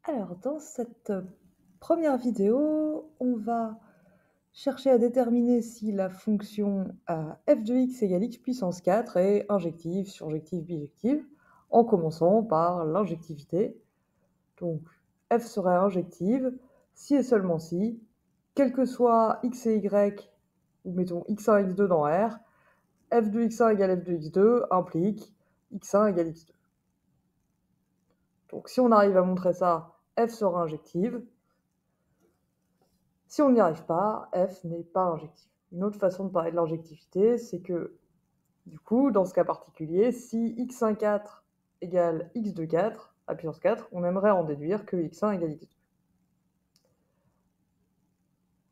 Alors, dans cette première vidéo, on va chercher à déterminer si la fonction f de x égale x puissance 4 est injective, surjective, bijective, en commençant par l'injectivité. Donc, f serait injective si et seulement si, quel que soit x et y, ou mettons x1, x2 dans R, f de x1 égale f de x2 implique x1 égale x2. Donc, si on arrive à montrer ça, f sera injective. Si on n'y arrive pas, f n'est pas injective. Une autre façon de parler de l'injectivité, c'est que, du coup, dans ce cas particulier, si x1 4 égale x2 4, à puissance 4, on aimerait en déduire que x1 égale x2.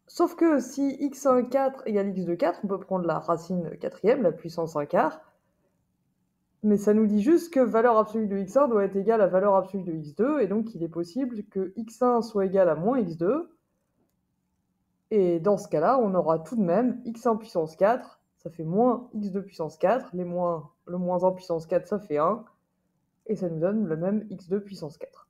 Sauf que si x1 4 égale x2 4, on peut prendre la racine quatrième, la puissance 1 quart, mais ça nous dit juste que valeur absolue de x1 doit être égale à valeur absolue de x2, et donc il est possible que x1 soit égal à moins x2, et dans ce cas-là, on aura tout de même x1 puissance 4, ça fait moins x2 puissance 4, le moins 1 puissance 4, ça fait 1, et ça nous donne le même x2 puissance 4.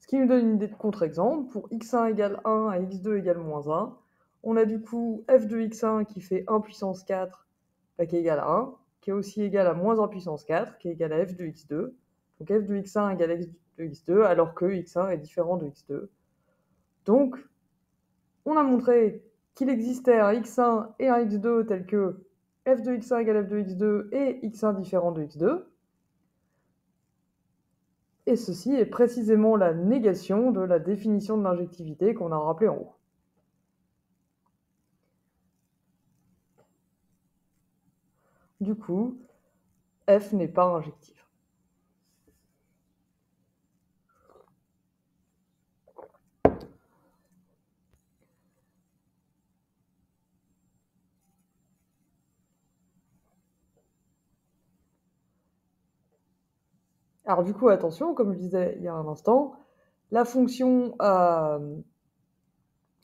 Ce qui nous donne une idée de contre-exemple, pour x1 égale 1 et x2 égale moins 1, on a du coup f de x1 qui fait 1 puissance 4, qui est égal à 1, qui est aussi égal à moins 1 puissance 4, qui est égal à f de x2. Donc f de x1 égale f de x2, alors que x1 est différent de x2. Donc, on a montré qu'il existait un x1 et un x2 tel que f de x1 égale f de x2 et x1 différent de x2. Et ceci est précisément la négation de la définition de l'injectivité qu'on a rappelée en haut. Du coup, f n'est pas injective. Alors du coup, attention, comme je disais il y a un instant, la fonction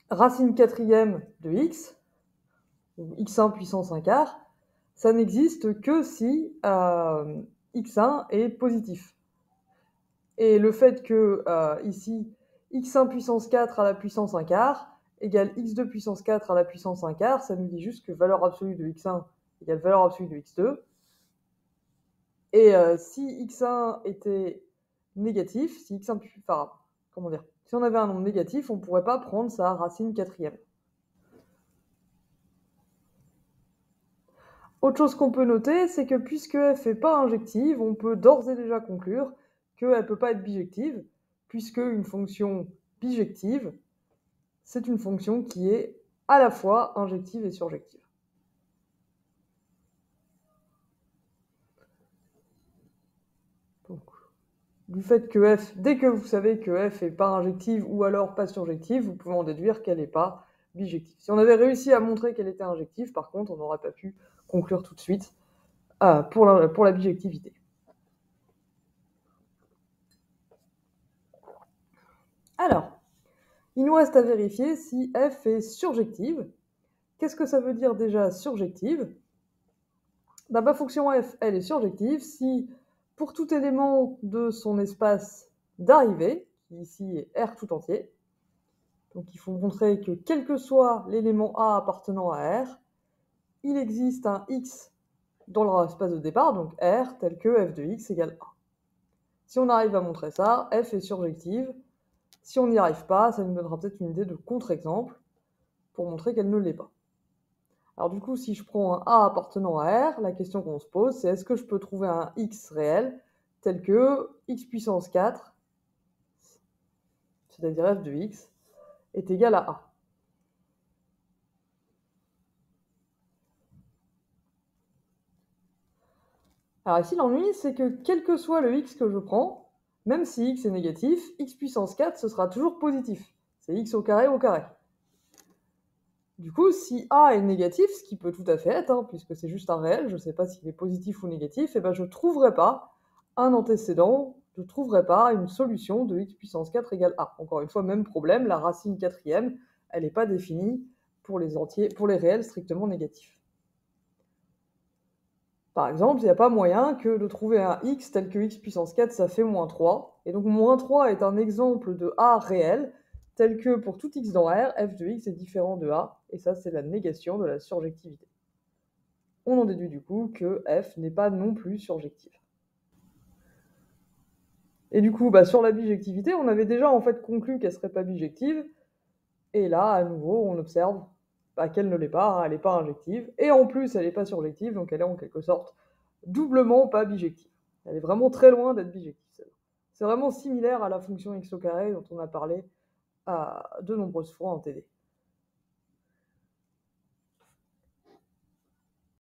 racine quatrième de x, ou x1 puissance 1 quart, ça n'existe que si x1 est positif. Et le fait que, ici, x1 puissance 4 à la puissance 1 quart égale x2 puissance 4 à la puissance 1 quart, ça nous dit juste que valeur absolue de x1 égale valeur absolue de x2. Et si x1 était négatif, si x1, enfin, comment dire, si on avait un nombre négatif, on ne pourrait pas prendre sa racine quatrième. Autre chose qu'on peut noter, c'est que puisque f n'est pas injective, on peut d'ores et déjà conclure qu'elle ne peut pas être bijective, puisque une fonction bijective, c'est une fonction qui est à la fois injective et surjective. Donc, du fait que f, dès que vous savez que f n'est pas injective ou alors pas surjective, vous pouvez en déduire qu'elle n'est pas bijective. Si on avait réussi à montrer qu'elle était injective, par contre, on n'aurait pas pu conclure tout de suite pour la bijectivité. Alors, il nous reste à vérifier si f est surjective. Qu'est-ce que ça veut dire déjà surjective ? Ma fonction f, elle est surjective si, pour tout élément de son espace d'arrivée, qui ici est R tout entier, donc il faut montrer que quel que soit l'élément A appartenant à R, il existe un x dans leur espace de départ, donc R, tel que f de x égale 1. Si on arrive à montrer ça, f est surjective. Si on n'y arrive pas, ça nous donnera peut-être une idée de contre-exemple pour montrer qu'elle ne l'est pas. Alors du coup, si je prends un A appartenant à R, la question qu'on se pose, c'est est-ce que je peux trouver un x réel tel que x puissance 4, c'est-à-dire f de x, est égal à A. Alors ici, l'ennui, c'est que quel que soit le x que je prends, même si x est négatif, x puissance 4, ce sera toujours positif. C'est x au carré au carré. Du coup, si A est négatif, ce qui peut tout à fait être, puisque c'est juste un réel, je ne sais pas s'il est positif ou négatif, et ben je ne trouverai pas un antécédent, je ne trouverai pas une solution de x puissance 4 égale A. Encore une fois, même problème, la racine quatrième, elle n'est pas définie pour les réels strictement négatifs. Par exemple, il n'y a pas moyen que de trouver un x tel que x puissance 4, ça fait moins 3. Et donc moins 3 est un exemple de A réel, tel que pour tout x dans R, f de x est différent de A, et ça c'est la négation de la surjectivité. On en déduit du coup que f n'est pas non plus surjective. Et du coup, sur la bijectivité, on avait déjà en fait conclu qu'elle serait pas bijective, et là, à nouveau, on observe qu'elle ne l'est pas, hein, elle n'est pas injective, et en plus, elle n'est pas surjective, donc elle est en quelque sorte doublement pas bijective. Elle est vraiment très loin d'être bijective, celle-là. C'est vraiment similaire à la fonction x au carré dont on a parlé de nombreuses fois en TD.